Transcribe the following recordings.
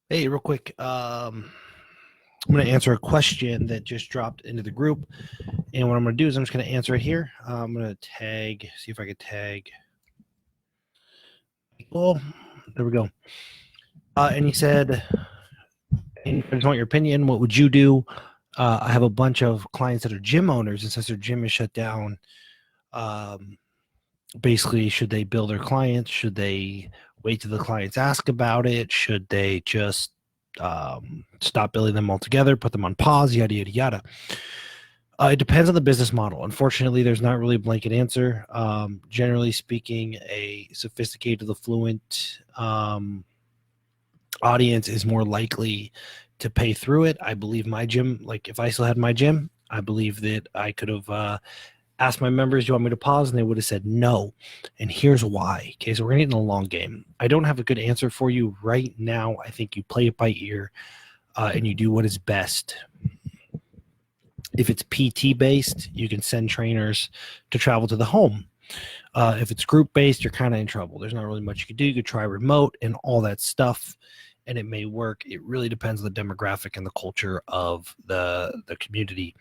Hey, real quick. I'm going to answer a question that just dropped into the group. And what I'm going to do is I'm just going to answer it here. I'm going to tag, see if I could tag. Well, there we go. And he said, I just want your opinion. What would you do? I have a bunch of clients that are gym owners, and since their gym is shut down, basically, should they bill their clients? Should they wait till the clients ask about it? Should they just stop billing them altogether, put them on pause, yada, yada, yada? It depends on the business model. Unfortunately, there's not really a blanket answer. Generally speaking, a sophisticated, affluent audience is more likely to pay through it. I believe my gym, like if I still had my gym, I believe that I could have asked my members, do you want me to pause? And they would have said no. And here's why. Okay, so we're going to get in a long game. I don't have a good answer for you right now. I think you play it by ear and you do what is best. If it's PT based, you can send trainers to travel to the home. If it's group based, you're kind of in trouble. There's not really much you could do. You could try remote and all that stuff, and it may work. It really depends on the demographic and the culture of the community.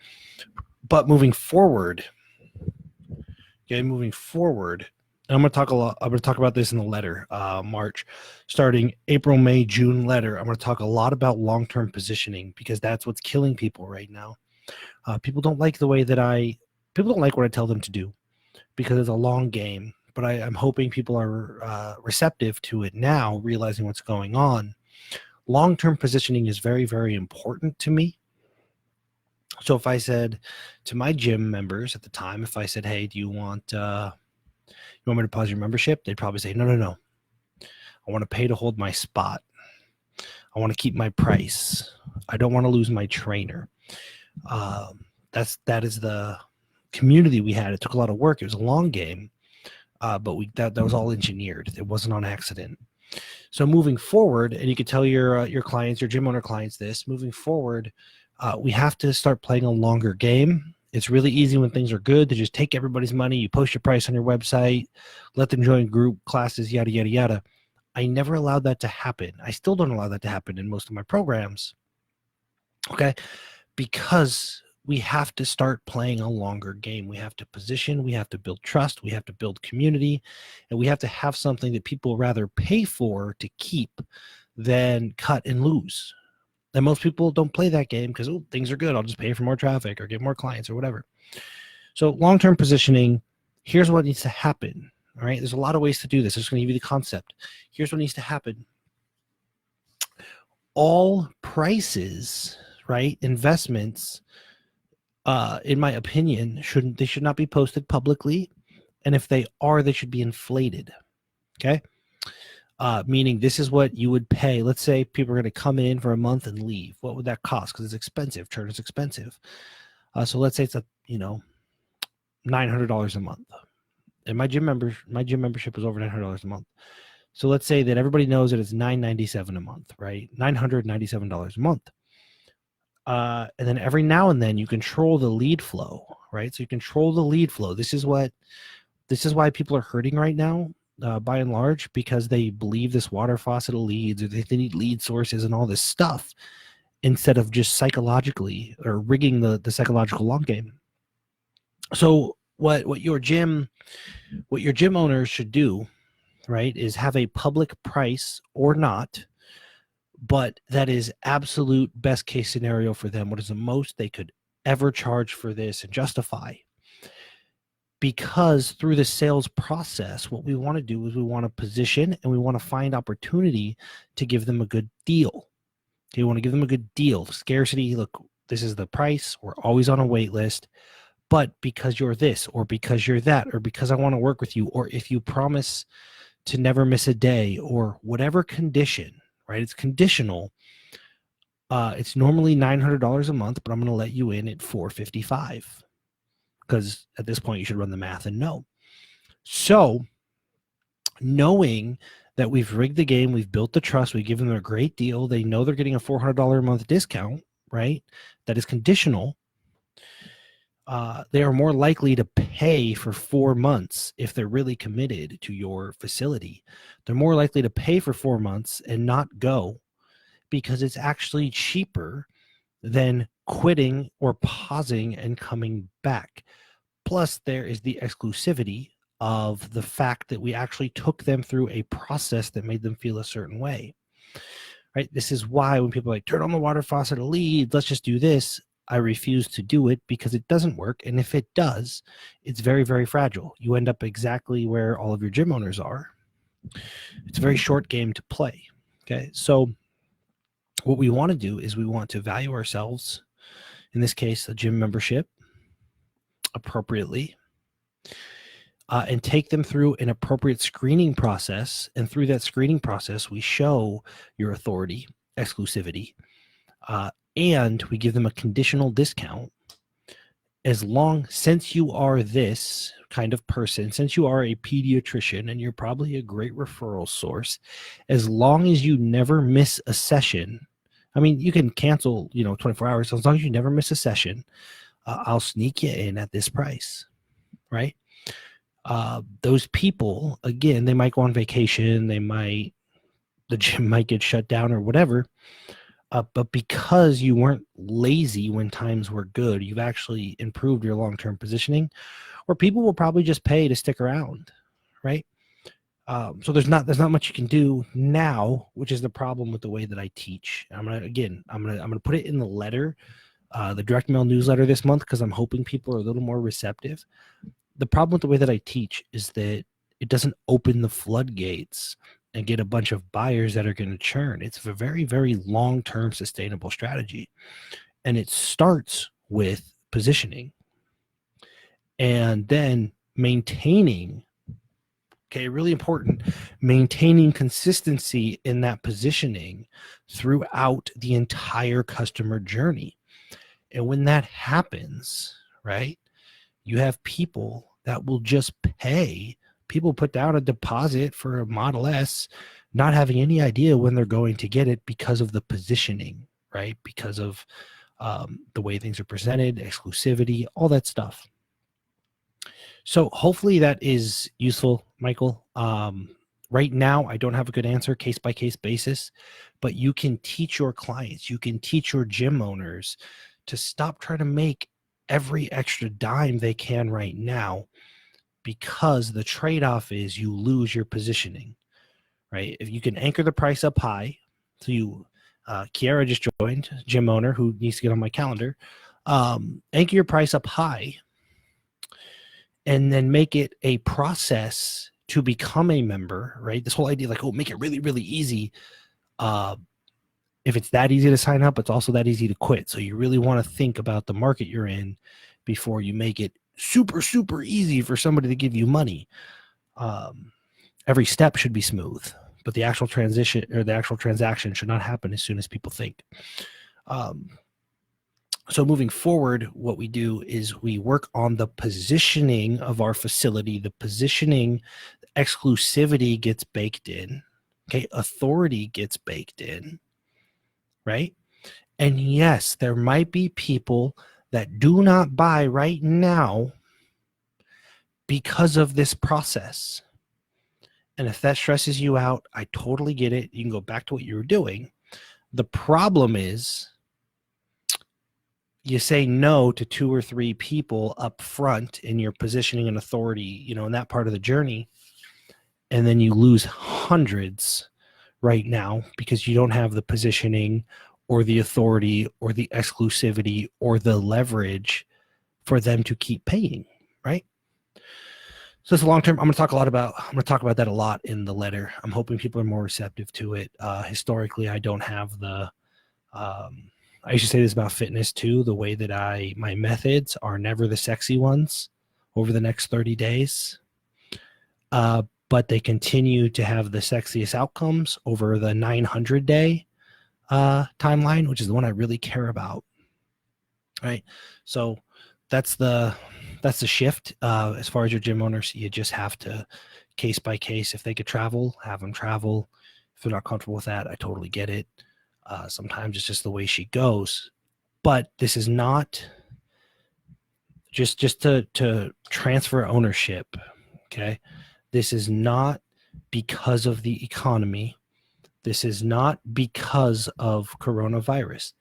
But moving forward, I'm going to talk a lot. I'm going to talk about this in the letter, March, starting April, May, June letter. I'm going to talk a lot about long-term positioning because that's what's killing people right now. People don't like the way that people don't like what I tell them to do because it's a long game, but I'm hoping people are receptive to it now, realizing what's going on. Long-term positioning is very, very important to me. So if I said to my gym members at the time, if I said, hey, do you want me to pause your membership? They'd probably say, no. I want to pay to hold my spot. I want to keep my price. I don't want to lose my trainer. That is the community we had. It took a lot of work. It was a long game, but that was all engineered. It wasn't on accident. So moving forward, and you could tell your clients, your gym owner clients this, moving forward, we have to start playing a longer game. It's really easy when things are good to just take everybody's money. You post your price on your website, let them join group classes, yada, yada, yada. I never allowed that to happen. I still don't allow that to happen in most of my programs. Okay. Because we have to start playing a longer game. We have to position, we have to build trust, we have to build community, and we have to have something that people rather pay for to keep than cut and lose. And most people don't play that game because things are good. I'll just pay for more traffic or get more clients or whatever. So long-term positioning, here's what needs to happen. All right. There's a lot of ways to do this. I'm just going to give you the concept. Here's what needs to happen. All prices, right? Investments, in my opinion, should not be posted publicly. And if they are, they should be inflated. Okay. Meaning this is what you would pay. Let's say people are going to come in for a month and leave. What would that cost? Because it's expensive. Churn is expensive. So let's say it's $900 a month. And my gym membership is over $900 a month. So let's say that everybody knows that it's $997 a month, right? $997 a month. And then every now and then you control the lead flow, right? So you control the lead flow. This is why people are hurting right now, by and large, because they believe this water faucet of leads, or they need lead sources and all this stuff, instead of just psychologically or rigging the psychological long game. So what your gym owners should do, right, is have a public price or not, but that is absolute best case scenario for them. What is the most they could ever charge for this and justify? Because through the sales process, what we want to do is we want to position and we want to find opportunity to give them a good deal. Okay, we want to give them a good deal. Scarcity, look, this is the price. We're always on a wait list. But because you're this, or because you're that, or because I want to work with you, or if you promise to never miss a day, or whatever condition, right? It's conditional. It's normally $900 a month, but I'm going to let you in at $455 because at this point you should run the math and know. So knowing that we've rigged the game, we've built the trust, we give them a great deal, they know they're getting a $400 a month discount, right? That is conditional. They are more likely to pay for 4 months if they're really committed to your facility. They're more likely to pay for 4 months and not go because it's actually cheaper than quitting or pausing and coming back. Plus, there is the exclusivity of the fact that we actually took them through a process that made them feel a certain way. Right? This is why when people are like, turn on the water faucet, a lead, let's just do this, I refuse to do it because it doesn't work. And if it does, it's very, very fragile. You end up exactly where all of your gym owners are. It's a very short game to play. Okay. So what we want to do is we want to value ourselves, in this case, a gym membership, appropriately, and take them through an appropriate screening process. And through that screening process, we show your authority, exclusivity, and we give them a conditional discount since you are this kind of person, since you are a pediatrician and you're probably a great referral source, as long as you never miss a session. I mean, you can cancel, 24 hours. So as long as you never miss a session, I'll sneak you in at this price, right? Those people, again, they might go on vacation. The gym might get shut down or whatever. But because you weren't lazy when times were good, you've actually improved your long-term positioning, or people will probably just pay to stick around, right? So there's not much you can do now, which is the problem with the way that I teach. I'm gonna put it in the letter, the direct mail newsletter this month, because I'm hoping people are a little more receptive. The problem with the way that I teach is that it doesn't open the floodgates and get a bunch of buyers that are going to churn. It's a very, very long-term sustainable strategy. And it starts with positioning and then maintaining, okay, really important, maintaining consistency in that positioning throughout the entire customer journey. And when that happens, right, you have people that will just pay. People put down a deposit for a Model S, not having any idea when they're going to get it because of the positioning, right? Because of the way things are presented, exclusivity, all that stuff. So hopefully that is useful, Michael. Right now, I don't have a good answer, case-by-case basis, but you can teach your clients, you can teach your gym owners to stop trying to make every extra dime they can right now, because the trade-off is you lose your positioning, right? If you can anchor the price up high, so Kiara just joined, gym owner who needs to get on my calendar, anchor your price up high and then make it a process to become a member, right? This whole idea, like, make it really, really easy. If it's that easy to sign up, it's also that easy to quit. So you really want to think about the market you're in before you make it super, super easy for somebody to give you money. Every step should be smooth, but the actual transition or the actual transaction should not happen as soon as people think. So moving forward, what we do is we work on the positioning of our facility. The positioning, exclusivity gets baked in. Okay, authority gets baked in, right? And yes, there might be people that do not buy right now because of this process. And if that stresses you out, I totally get it. You can go back to what you were doing. The problem is you say no to 2 or 3 people up front in your positioning and authority, in that part of the journey. And then you lose hundreds right now because you don't have the positioning or the authority or the exclusivity or the leverage for them to keep paying, right? So it's a long term. I'm going to talk about that a lot in the letter. I'm hoping people are more receptive to it. Historically, I don't have the. I used to say this about fitness too. The way that my methods are never the sexy ones over the next 30 days, but they continue to have the sexiest outcomes over the 900-day timeline, which is the one I really care about. Right. So that's the shift. As far as your gym owners, you just have to case by case. If they could travel, have them travel. If they're not comfortable with that, I totally get it. Sometimes it's just the way she goes. But this is not just to transfer ownership. Okay. This is not because of the economy. This is not because of coronavirus.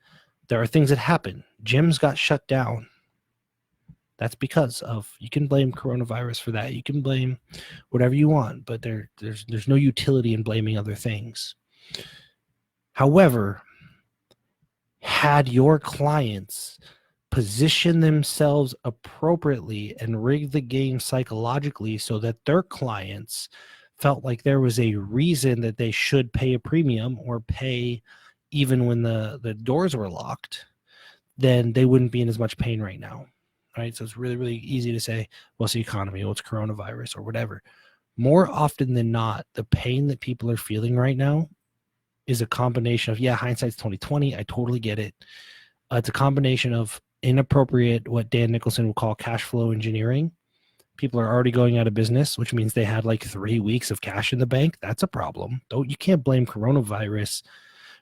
There are things that happen. Gyms got shut down. That's because of, you can blame coronavirus for that. You can blame whatever you want, but there's no utility in blaming other things. However, had your clients position themselves appropriately and rig the game psychologically so that their clients felt like there was a reason that they should pay a premium or pay even when the doors were locked, then they wouldn't be in as much pain right now. Right? So it's really, really easy to say, well, it's the economy, well, it's coronavirus or whatever. More often than not, the pain that people are feeling right now is a combination of, yeah, hindsight's 2020. I totally get it. It's a combination of inappropriate, what Dan Nicholson will call cash flow engineering. People are already going out of business, which means they had like 3 weeks of cash in the bank. That's a problem. You can't blame coronavirus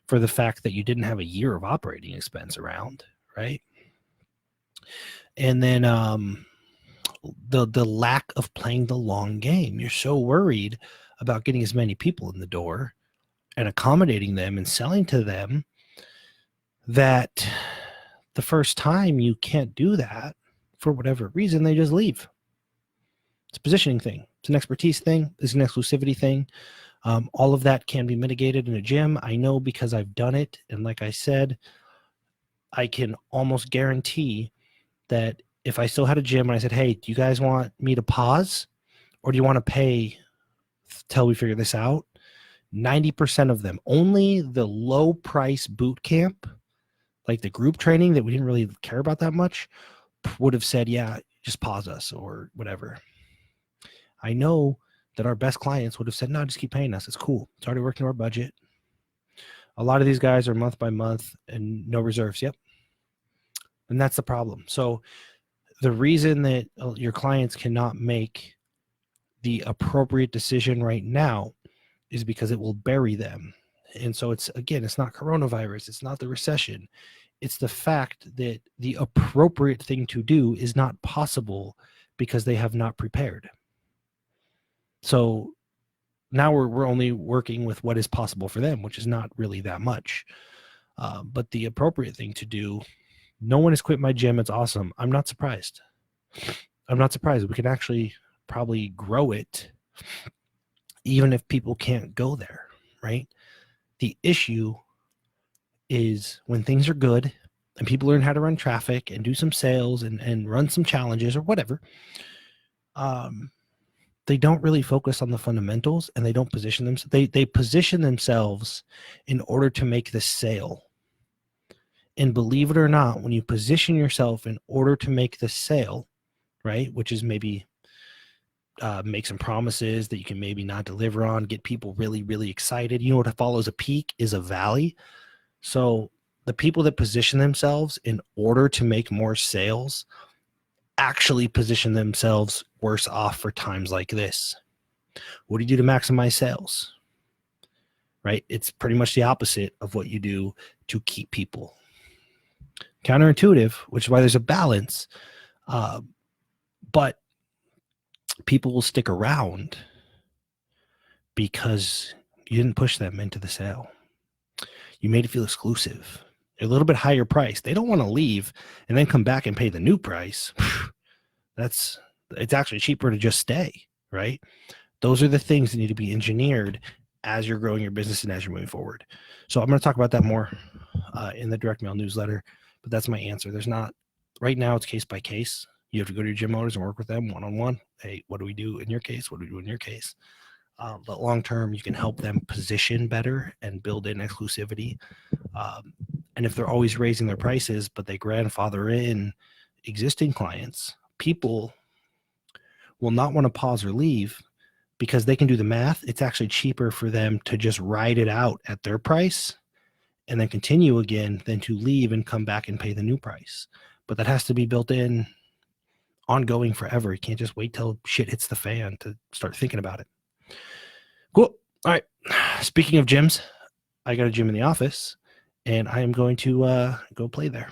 for the fact that you didn't have a year of operating expense around, right? And then the lack of playing the long game. You're so worried about getting as many people in the door and accommodating them and selling to them that the first time you can't do that for whatever reason, they just leave. It's a positioning thing. It's an expertise thing. It's an exclusivity thing. All of that can be mitigated in a gym. I know because I've done it. And like I said, I can almost guarantee that if I still had a gym and I said, hey, do you guys want me to pause or do you want to pay till we figure this out? 90% of them, only the low price boot camp, like the group training that we didn't really care about that much, would have said, yeah, just pause us or whatever. I know that our best clients would have said, no, just keep paying us. It's cool. It's already working our budget. A lot of these guys are month by month and no reserves. Yep. And that's the problem. So the reason that your clients cannot make the appropriate decision right now is because it will bury them. And so it's not coronavirus. It's not the recession. It's the fact that the appropriate thing to do is not possible because they have not prepared. So now we're only working with what is possible for them, which is not really that much. But the appropriate thing to do, no one has quit my gym. It's awesome. I'm not surprised. We can actually probably grow it even if people can't go there, right? The issue is when things are good and people learn how to run traffic and do some sales and run some challenges or whatever, they don't really focus on the fundamentals and they don't position them. They position themselves in order to make the sale. And believe it or not, when you position yourself in order to make the sale, right, which is maybe make some promises that you can maybe not deliver on, get people really, really excited. You know what follows a peak is a valley. So the people that position themselves in order to make more sales actually position themselves worse off for times like this. What do you do to maximize sales? Right? It's pretty much the opposite of what you do to keep people. Counterintuitive, which is why there's a balance. But people will stick around because you didn't push them into the sale. You made it feel exclusive. A little bit higher price. They don't want to leave and then come back and pay the new price. It's actually cheaper to just stay, right? Those are the things that need to be engineered as you're growing your business and as you're moving forward. So I'm going to talk about that more in the direct mail newsletter, but that's my answer. There's not, right now it's case by case. You have to go to your gym owners and work with them one-on-one. Hey, what do we do in your case? What do we do in your case? But long-term, you can help them position better and build in exclusivity. And if they're always raising their prices, but they grandfather in existing clients, people will not want to pause or leave because they can do the math. It's actually cheaper for them to just ride it out at their price and then continue again than to leave and come back and pay the new price. But that has to be built in ongoing forever. You can't just wait till shit hits the fan to start thinking about it. Cool. All right. Speaking of gyms, I got a gym in the office and I am going to go play there.